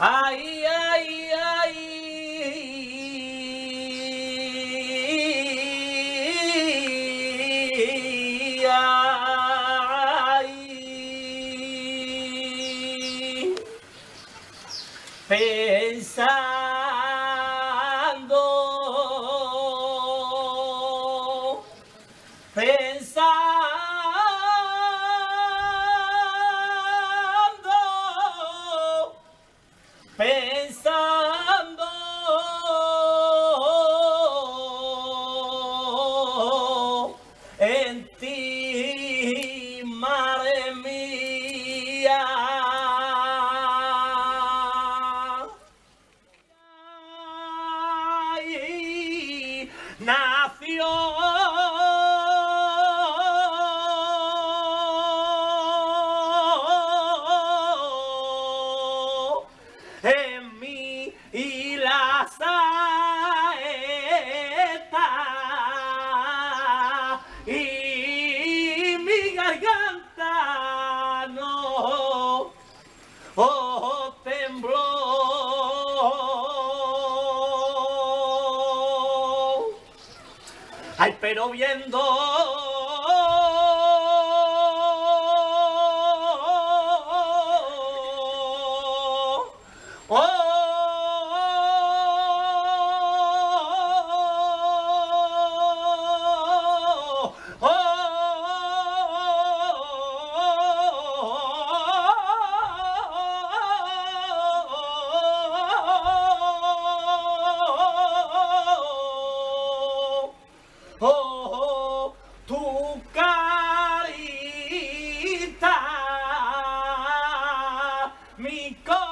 Ay, ay, ay. Ay. Pensando, pensando en ti, madre mía. Ay, nació en mí y la saeta y mi garganta no tembló. Ay, pero viendo tu carita, mi corazón.